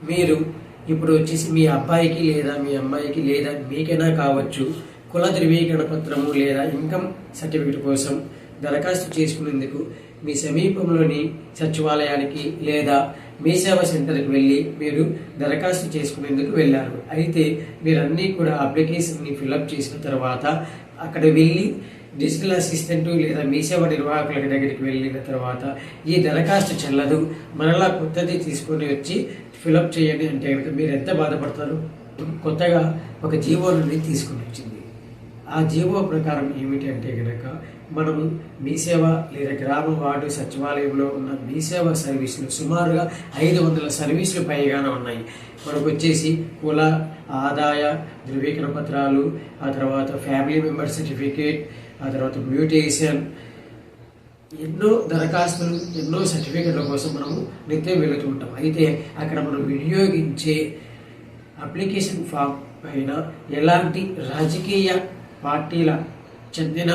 మీరు ఇప్పుడు వచ్చేసి మీ అబ్బాయికి లేదా మీ అమ్మాయికి లేదా మీకైనా కావచ్చు కుల ధృవీకరణ పత్రము లేదా ఇన్కమ్ సర్టిఫికెట్ కోసం దరఖాస్తు చేసుకునేందుకు మీ సమీపంలోని సచివాలయానికి లేదా మీ సేవా సెంటర్కి వెళ్ళి మీరు దరఖాస్తు చేసుకునేందుకు వెళ్ళారు. అయితే మీరన్నీ కూడా అప్లికేషన్ని ఫిల్అప్ చేసిన తర్వాత అక్కడ వెళ్ళి డిజిటల్ అసిస్టెంట్ లేదా మీ సేవ నిర్వాహకుల దగ్గరికి వెళ్ళిన తర్వాత ఈ దరఖాస్తు చెల్లదు, మరలా కొత్తది తీసుకొని వచ్చి ఫిలప్ చేయండి అంటే కనుక మీరు ఎంత బాధపడతారు? కొత్తగా ఒక జీవో నుండి తీసుకుని వచ్చింది. ఆ జీవో ప్రకారం ఏమిటి అంటే కనుక మనము మీ సేవ లేదా గ్రామ వార్డు సచివాలయంలో ఉన్న మీ సేవ సర్వీసులు సుమారుగా 500 సర్వీసులు పైగానే ఉన్నాయి. మనకు వచ్చేసి కుల ఆదాయ ధృవీకరణ పత్రాలు, ఆ తర్వాత ఫ్యామిలీ మెంబర్ సర్టిఫికేట్, ఆ తర్వాత మ్యూటేషన్, ఎన్నో దరఖాస్తులు ఎన్నో సర్టిఫికెట్ల కోసం మనము నిత్యం వెళుతూ ఉంటాం. అయితే అక్కడ మనం వినియోగించే అప్లికేషన్ ఫామ్ పైన ఎలాంటి రాజకీయ పార్టీల చెందిన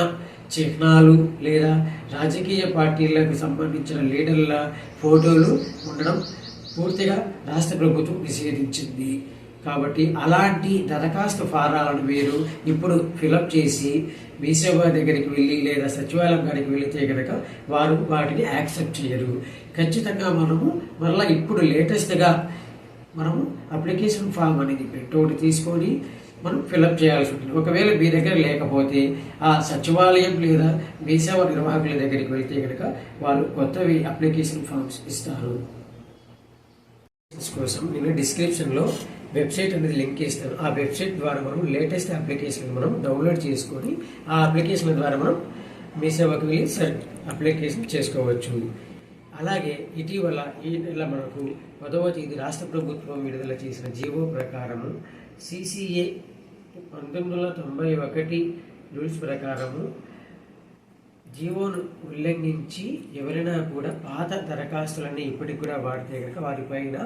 చిహ్నాలు లేదా రాజకీయ పార్టీలకు సంబంధించిన లీడర్ల ఫోటోలు ఉండడం పూర్తిగా రాష్ట్ర ప్రభుత్వం నిషేధించింది. కాబట్టి అలాంటి దరఖాస్తు ఫారాలను మీరు ఇప్పుడు ఫిలప్ చేసి మీ సేవ దగ్గరికి వెళ్ళి లేదా సచివాలయం గారికి వెళితే కనుక వారు వాటిని యాక్సెప్ట్ చేయరు. ఖచ్చితంగా మనము మరలా ఇప్పుడు లేటెస్ట్గా మనము అప్లికేషన్ ఫామ్ అనేది ప్రింట్అవుట్ తీసుకొని మనం ఫిలప్ చేయాల్సి ఉంటుంది. ఒకవేళ మీ దగ్గర లేకపోతే ఆ సచివాలయం లేదా మీ సేవ నిర్వాహకుల దగ్గరికి వెళితే కనుక వాళ్ళు కొత్తవి అప్లికేషన్ ఫామ్స్ ఇస్తారు. కోసం నేను డిస్క్రిప్షన్లో వెబ్సైట్ అనేది లింక్ ఇస్తాను. ఆ వెబ్సైట్ ద్వారా మనం లేటెస్ట్ అప్లికేషన్ మనం డౌన్లోడ్ చేసుకొని ఆ అప్లికేషన్ ద్వారా మనం మీ సేవకు వెళ్ళి అప్లికేషన్ చేసుకోవచ్చు. అలాగే ఇటీవల ఈ నెల మనకు 10వ తేదీ రాష్ట్ర ప్రభుత్వం విడుదల చేసిన జీవో ప్రకారము CCA 1991 రూల్స్ ప్రకారము జీవోను ఉల్లంఘించి ఎవరైనా కూడా పాత దరఖాస్తులన్నీ ఇప్పటికి కూడా వాడితే కనుక వారిపైన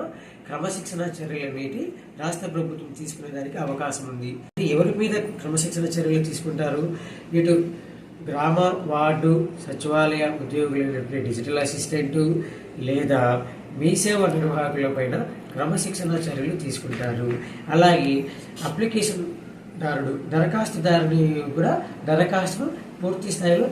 క్రమశిక్షణ చర్యలు అనేవి రాష్ట్ర ప్రభుత్వం తీసుకునేదానికి అవకాశం ఉంది. ఎవరి మీద క్రమశిక్షణ చర్యలు తీసుకుంటారు? ఇటు గ్రామ వార్డు సచివాలయ ఉద్యోగులైనటువంటి డిజిటల్ అసిస్టెంటు లేదా మీ సేవ నిర్వాహకుల పైన క్రమశిక్షణ చర్యలు తీసుకుంటారు. అలాగే అప్లికేషన్ దరఖాస్తుదారుని కూడా దరఖాస్తును పూర్తి స్థాయిలో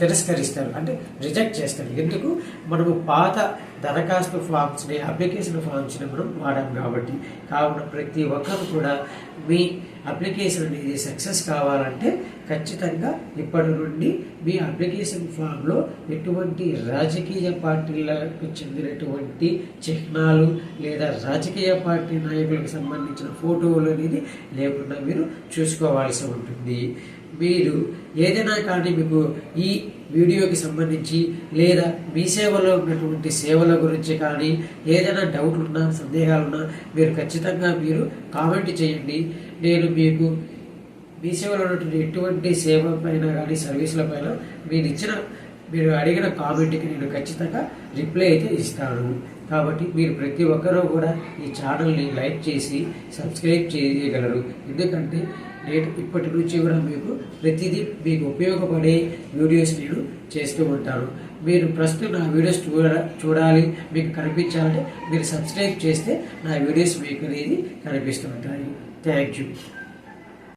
తిరస్కరిస్తారు, అంటే రిజెక్ట్ చేస్తారు. ఎందుకు? మనము పాత దరఖాస్తు ఫామ్స్ని అప్లికేషన్ ఫామ్స్ని మనం వాడాం కాబట్టి. కావున ప్రతి ఒక్కరు కూడా మీ అప్లికేషన్ అనేది సక్సెస్ కావాలంటే ఖచ్చితంగా ఇప్పటి నుండి మీ అప్లికేషన్ ఫామ్లో ఎటువంటి రాజకీయ పార్టీలకు చెందినటువంటి చిహ్నాలు లేదా రాజకీయ పార్టీ నాయకులకు సంబంధించిన ఫోటోలు అనేది లేకుండా మీరు చూసుకోవాల్సి ఉంటుంది. మీరు ఏదైనా కానీ మీకు ఈ వీడియోకి సంబంధించి లేదా మీ సేవలో ఉన్నటువంటి సేవల గురించి కానీ ఏదైనా డౌట్ ఉన్నా సందేహాలున్నా మీరు ఖచ్చితంగా మీరు కామెంట్ చేయండి. నేను మీకు మీ సేవలో ఉన్నటువంటి ఎటువంటి సేవ పైన కానీ సర్వీసుల పైన మీరు అడిగిన కామెంట్కి నేను ఖచ్చితంగా రిప్లై అయితే ఇస్తాను. కాబట్టి మీరు ప్రతి ఒక్కరూ కూడా ఈ ఛానల్ని లైక్ చేసి సబ్స్క్రైబ్ చేయగలరు. ఎందుకంటే నేను ఇప్పటి నుంచి కూడా మీకు ప్రతిదీ మీకు ఉపయోగపడే వీడియోస్ నేను చేస్తూ ఉంటాను. మీరు ప్రస్తుతం నా వీడియోస్ చూడాలి, మీకు కనిపించాలంటే మీరు సబ్స్క్రైబ్ చేస్తే నా వీడియోస్ మీకు అనేది కనిపిస్తూ ఉంటాయి. Thank you.